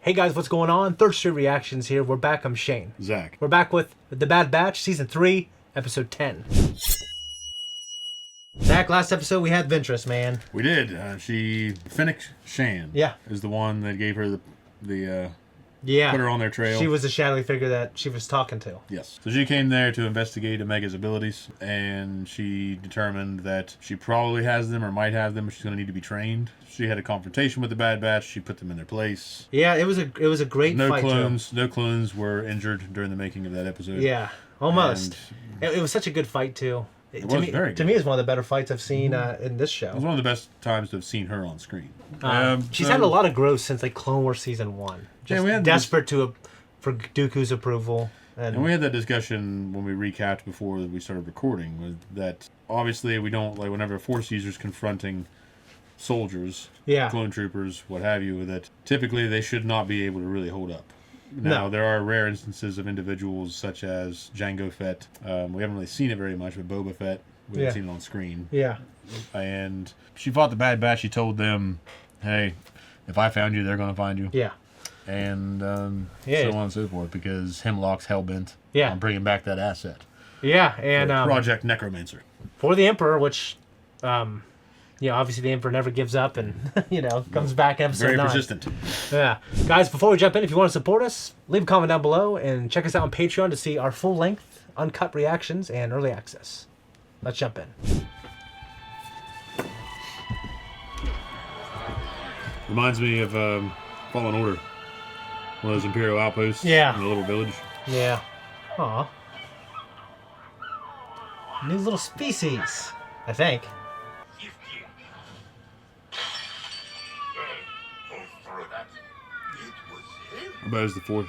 Hey guys, what's going on? ThirdStreet Reactions here. We're back. I'm Shane. Zach. We're back with The Bad Batch, Season 3, Episode 10. Zach, last episode we had Ventress, man. We did. Fennec Shan. Yeah. Is the one that gave her the Yeah. put her on their trail. She was the shadowy figure that she was talking to. Yes. So she came there to investigate Omega's abilities, and she determined that she probably has them or might have them, but she's going to need to be trained. She had a confrontation with the Bad Batch. She put them in their place. Yeah, it was a great fight. No clones were injured during the making of that episode. Yeah, almost. It was such a good fight too. It was very good. To me, it's one of the better fights I've seen in this show. It was one of the best times to have seen her on screen. She's had a lot of growth since like Clone Wars Season 1. Just we had desperate for Dooku's approval. And we had that discussion when we recapped before we started recording, was that obviously we don't, like, whenever a Force user's confronting soldiers, clone troopers, what have you, that typically they should not be able to really hold up. Now, there are rare instances of individuals such as Jango Fett. We haven't really seen it very much, but Boba Fett, we haven't seen it on screen. Yeah. And she fought the Bad Batch. She told them, hey, if I found you, they're going to find you. Yeah. And so on and so forth, because Hemlock's hell-bent on bringing back that asset. Yeah, and Project Necromancer. For the Emperor, which, obviously the Emperor never gives up and, comes back in episode 9. Very persistent. Yeah. Guys, before we jump in, if you want to support us, leave a comment down below and check us out on Patreon to see our full-length, uncut reactions and early access. Let's jump in. Reminds me of Fallen Order. One of those Imperial outposts in a little village. Yeah. Aw. New little species, I think. I bet it's the fourth.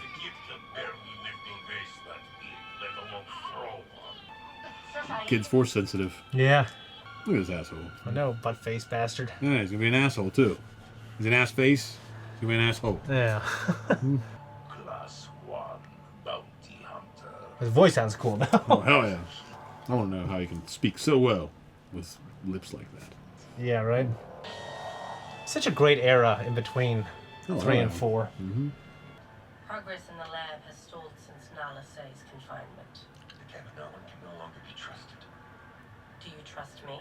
Kid's force sensitive. Yeah. Look at this asshole. I know, butt-faced bastard. Yeah, he's gonna be an asshole too. He's an ass face. He's gonna be an asshole. Yeah. Class 1 bounty hunter. His voice sounds cool though. Oh, hell yeah. I want to know how he can speak so well with lips like that. Yeah, right? Such a great era in between 3 and 4. Mm-hmm. Progress in the lab has stalled since Nala Say's confinement. The Kaminoan can no longer be trusted. Do you trust me?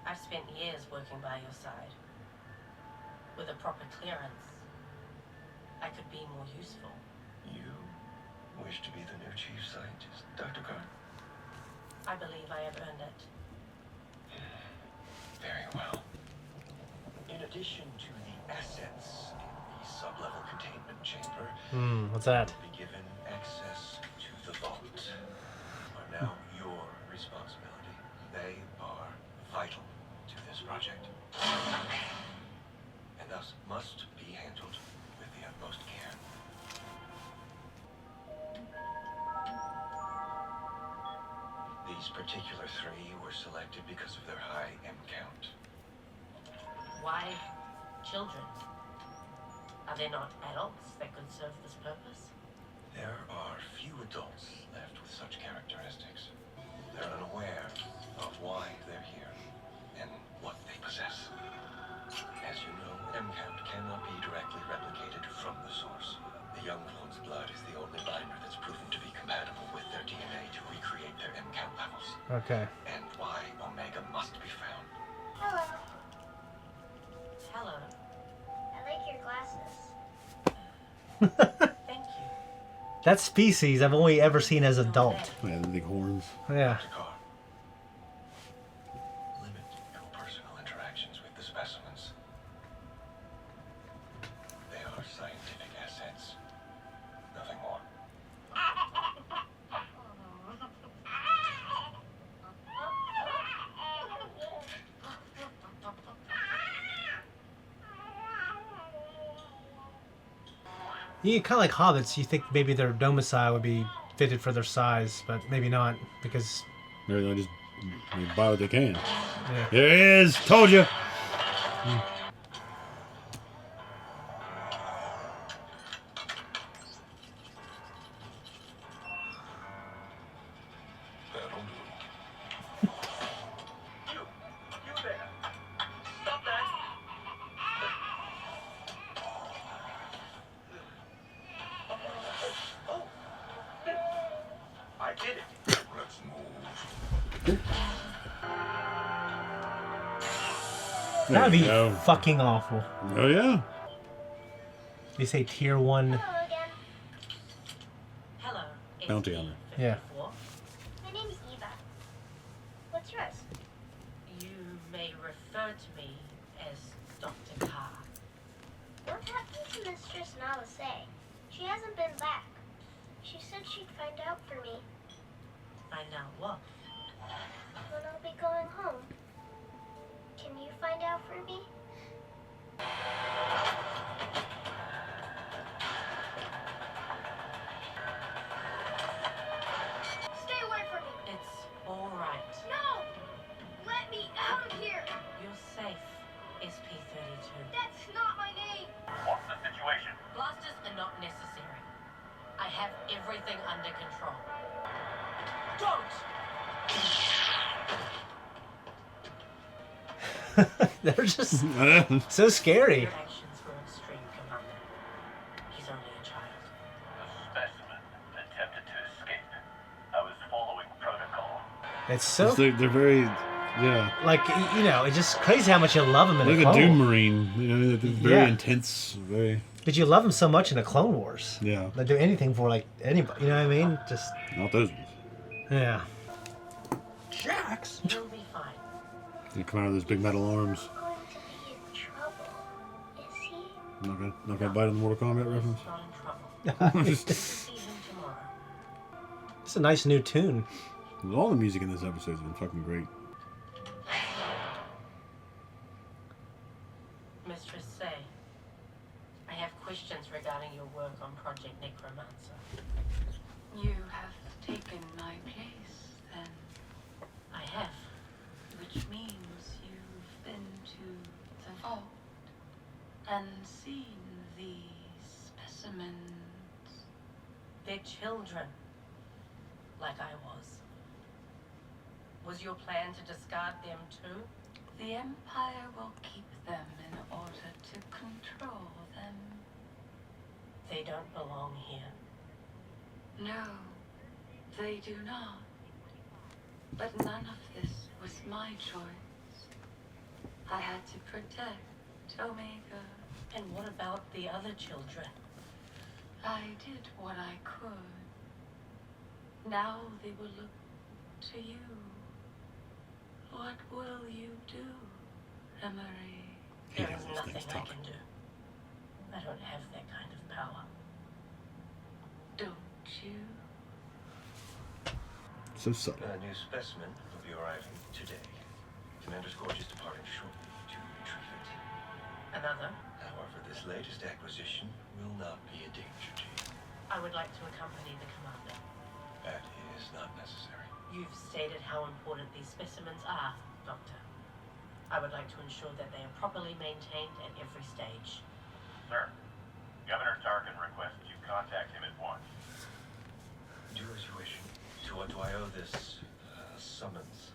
I've spent years working by your side. With a proper clearance, I could be more useful. You wish to be the new chief scientist, Dr. Carr? I believe I have earned it. Very well. In addition to the assets in the sub-level containment chamber, What's that? be given access to the vault. Are now your responsibility. They are vital to this project, and thus must be handled with the utmost care. These particular 3 were selected because of their high M count. Why children? Are they not adults that could serve this purpose? There are few adults left with such characteristics. They're unaware of why they're here and what they possess. As you know, M count cannot be directly replicated from the source. The young clone's blood is the only binder that's proven to be compatible with their DNA to recreate their M count levels. Okay. And why Omega must be found. Hello. Hello. I like your glasses. Thank you. That species I've only ever seen as adult. Yeah, the big horns. Yeah. Dr. Carr, limit your personal interactions with the specimens. They are scientific assets. Nothing more. You kind of like hobbits. You think maybe their domicile would be fitted for their size, but maybe not because. They're just buy what they can. Yeah. There it is. Told you. That'll do. You there. Stop that. did it. Let's move. That would be fucking awful. Oh, yeah. They say tier 1. Hello again. Hello. Bounty hunter. Yeah. My name's Eva. What's yours? You may refer to me as Dr. Carr. What happened to Mistress Nalase? She hasn't been back. She said she'd find out for me Find out what? when I'll be going home. Can you find out for me? Stay away from me! It's all right. No! Let me out of here! You're safe, SP-32. That's not my name! What's the situation? Blasters are not necessary. I have everything under control. Don't! They're just so scary. Your actions were extreme, Commander. He's only a child. The specimen attempted to escape. I was following protocol. It's so They're very, like it's just crazy how much you love him in like the a Clone Doom Wars. Marine. They're very Yeah. intense. Very. But you love him so much in the Clone Wars. Yeah. They'll do anything for like anybody. You know what I mean? Just Not those ones. yeah. Jax. You'll be fine. They come out of those big metal arms. Going to be in trouble. Is he? Not gonna bite on the Mortal Kombat reference. Not in trouble. See him tomorrow. It's a nice new tune. All the music in this episode has been fucking great. Mistress Say, I have questions regarding your work on Project Necromancer. You have taken my place, then, I have. which means you've been to the vault and seen the specimens. They're children. Like I was. Was your plan to discard them too? The Empire will keep them in order to control them. They don't belong here. No, they do not. But none of this was my choice. I had to protect Omega. And what about the other children? I did what I could. Now they will look to you. What will you do, Emery? There Yeah, is those nothing things I talk. can do. I don't have that kind of power. Don't you? So subtle. A new specimen will be arriving today. Commander's Gorge is departing shortly to retrieve it. Another? However, this latest acquisition will not be a danger to you. I would like to accompany the commander. That is not necessary. You've stated how important these specimens are, Doctor. I would like to ensure that they are properly maintained at every stage. Sir, Governor Tarkin requests you contact him at once. Do as you wish. To what do I owe this summons?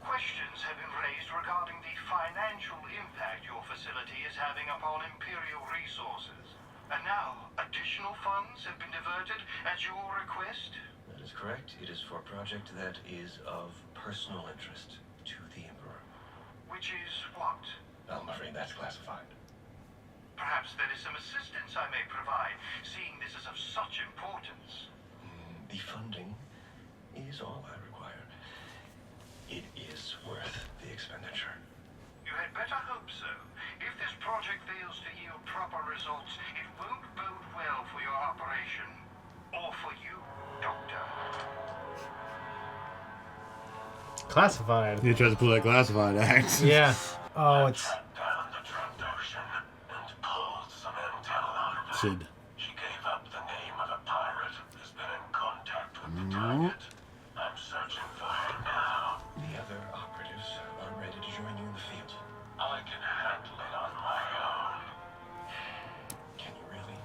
Questions have been raised regarding the financial impact your facility is having upon Imperial resources. And now, additional funds have been diverted at your request? That is correct. It is for a project that is of personal interest to the Emperor. Which is what? I'm afraid that's classified. Perhaps there is some assistance I may provide, seeing this is of such importance. The funding is all I require. It is worth the expenditure. You had better hope so. If this project fails to yield proper results, it won't bode well for your operation. Or for you, Doctor. Classified. He tries to pull that classified act. Yeah. Oh, it's Down the Trandoshan and pulled some intel out of her. Sid. She gave up the name of a pirate who's been in contact with the target. I'm searching for her now. The other operatives are ready to join you in the field. I can handle it on my own. Can you really?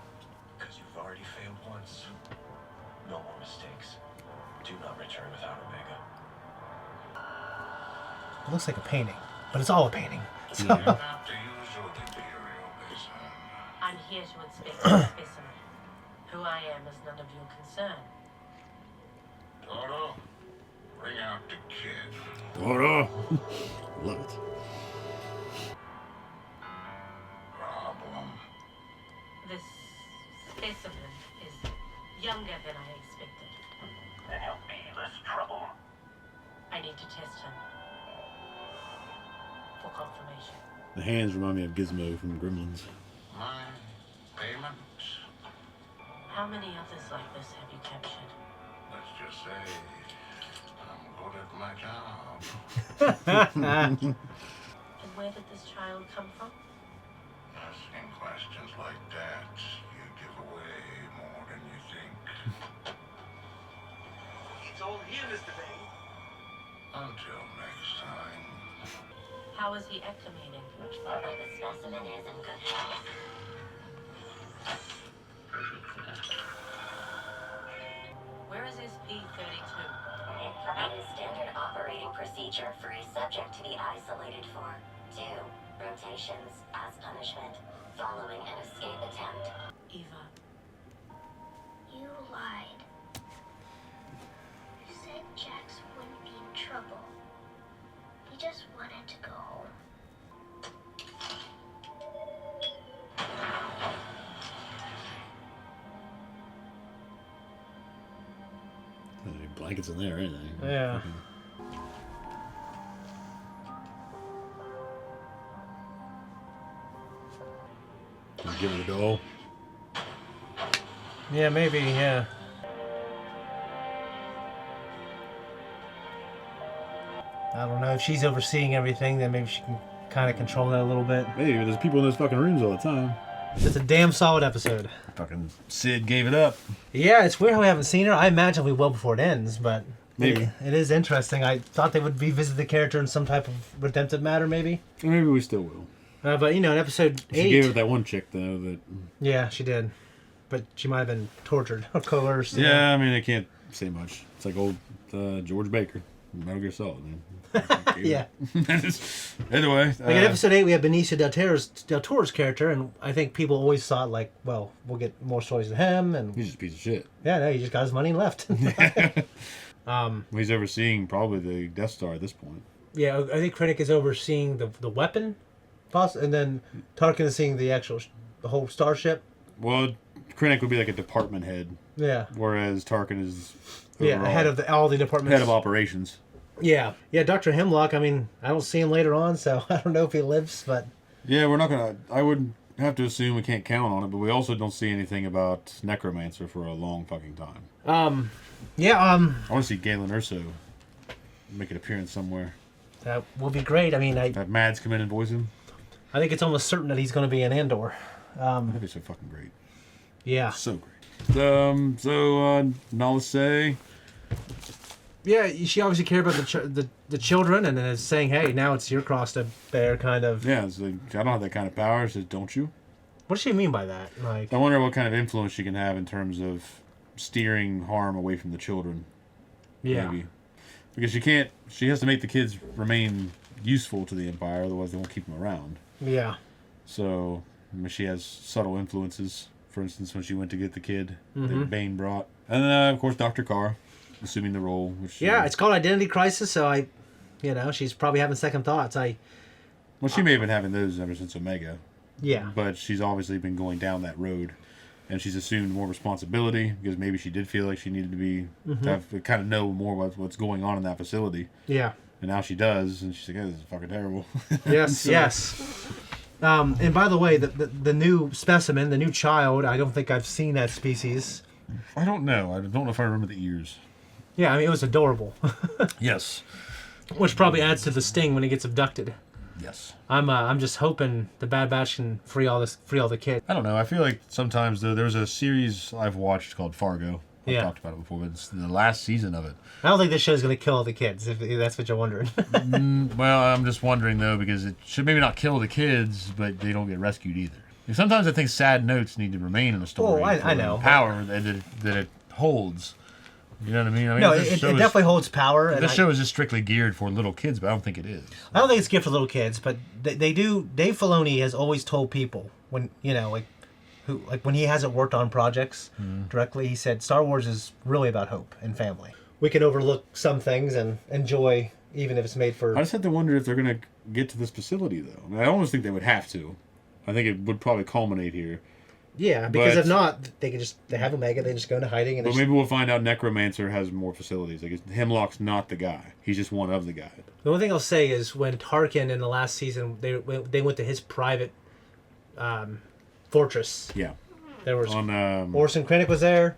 Because you've already failed once. No more mistakes. Do not return without Omega. it looks like a painting, but it's all a painting. So To use your Imperial base. I'm here to inspect the specimen. Who I am is none of your concern. Toro, bring out the kid. Toro. Love it. Problem. This specimen is younger than I expected. Then help me less trouble. I need to test him for confirmation. The hands remind me of Gizmo from Gremlins. My payment? How many others like this have you captured? Let's just say I'm good at my job. And where did this child come from? Asking questions like that, you give away more than you think. It's all here, Mr. Bane. Until next time. How is he acclimating? The specimen is in good health. Where is SP-32? Implemented standard operating procedure for a subject to be isolated for 2 rotations as punishment following an escape attempt. Eva. You lied. You said Jax wouldn't be in trouble. He just wanted to go home. Any blankets in there or anything. Yeah. Can you give it a doll? Yeah, maybe, yeah. I don't know. If she's overseeing everything, then maybe she can kind of control that a little bit. Maybe there's people in those fucking rooms all the time. It's a damn solid episode. Fucking Sid gave it up. Yeah, it's weird how we haven't seen her. I imagine we will before it ends, but Maybe. it is interesting. I thought they would revisit the character in some type of redemptive matter, maybe. Maybe we still will. But, you know, in episode 8... She gave it that one chick, though, that... Yeah, she did. But she might have been tortured or coerced. Yeah, I mean, I can't say much. It's like old George Baker. Metal Gear Solid, man. Yeah. Anyway. Like in episode 8, we have Benicio del Toro's character, and I think people always thought, like, well, we'll get more stories of him. And he's just a piece of shit. Yeah, no, he just got his money and left. He's overseeing probably the Death Star at this point. Yeah, I think Krennic is overseeing the weapon, and then Tarkin is seeing the whole starship. Well, Krennic would be like a department head. Yeah. Whereas Tarkin is head of all the departments. Head of operations. Yeah. Yeah, Dr. Hemlock, I mean, I don't see him later on, so I don't know if he lives, but... Yeah, we're not going to... I would have to assume we can't count on it, but we also don't see anything about Necromancer for a long fucking time. I want to see Galen Erso make an appearance somewhere. That would be great. I mean, have Mads come in and voice him. I think it's almost certain that he's going to be in Andor. That'd be so fucking great. Yeah. So great. Nala Se... Yeah, she obviously cared about the children, and then is saying, "Hey, now it's your cross to bear," kind of. Yeah, it's like, I don't have that kind of power. She says, "Don't you?" What does she mean by that? Like, I wonder what kind of influence she can have in terms of steering harm away from the children. Yeah. Maybe. Because she can't. She has to make the kids remain useful to the Empire, otherwise they won't keep them around. Yeah. So she has subtle influences. For instance, when she went to get the kid that Bane brought, and then of course Dr. Carr. Assuming the role. Which it's called Identity Crisis, so she's probably having second thoughts. Well, she may have been having those ever since Omega. Yeah. But she's obviously been going down that road, and she's assumed more responsibility because maybe she did feel like she needed to be to kind of know more about what's going on in that facility. Yeah. And now she does, and she's like, "This is fucking terrible." Yes, yes. And by the way, the new specimen, the new child, I don't think I've seen that species. I don't know. I don't know if I remember the ears. Yeah, I mean, it was adorable. Yes. Which probably adds to the sting when he gets abducted. Yes. I'm just hoping the Bad Batch can free all the kids. I don't know. I feel like sometimes, though, there was a series I've watched called Fargo. I've talked about it before, but it's the last season of it. I don't think this show's going to kill all the kids, if that's what you're wondering. Well, I'm just wondering, though, because it should maybe not kill the kids, but they don't get rescued either. Sometimes I think sad notes need to remain in the story. Oh, I know. The power that it holds. You know what I mean? No, it definitely holds power. This show is just strictly geared for little kids, but I don't think it is. I don't think it's geared for little kids, but they do. Dave Filoni has always told people when when he hasn't worked on projects directly, he said Star Wars is really about hope and family, we can overlook some things and enjoy, even if it's made for... I just have to wonder if they're going to get to this facility, though. I mean, I almost think they would have to. I think it would probably culminate here. Yeah, because if not, they have Omega, they just go into hiding. And but maybe we'll find out Necromancer has more facilities. Like, Hemlock's not the guy. He's just one of the guys. The only thing I'll say is when Tarkin in the last season, they went to his private fortress. Yeah. There was... Orson Krennic was there.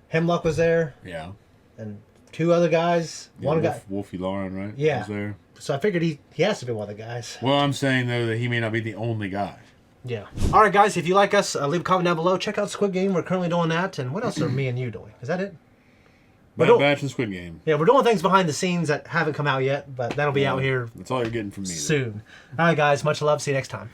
Hemlock was there. Yeah. And 2 other guys. Yeah, one guy... Wolfie Lauren, right? Yeah. Was there. So I figured he has to be one of the guys. Well, I'm saying, though, that he may not be the only guy. Yeah. All right, guys, if you like us, leave a comment down below. Check out Squid Game. We're currently doing that. And what else are me and you doing? Is that it? Bad Batch and Squid Game. Yeah, we're doing things behind the scenes that haven't come out yet, but that'll be out here That's all you're getting from me. Soon. All right, guys, much love. See you next time.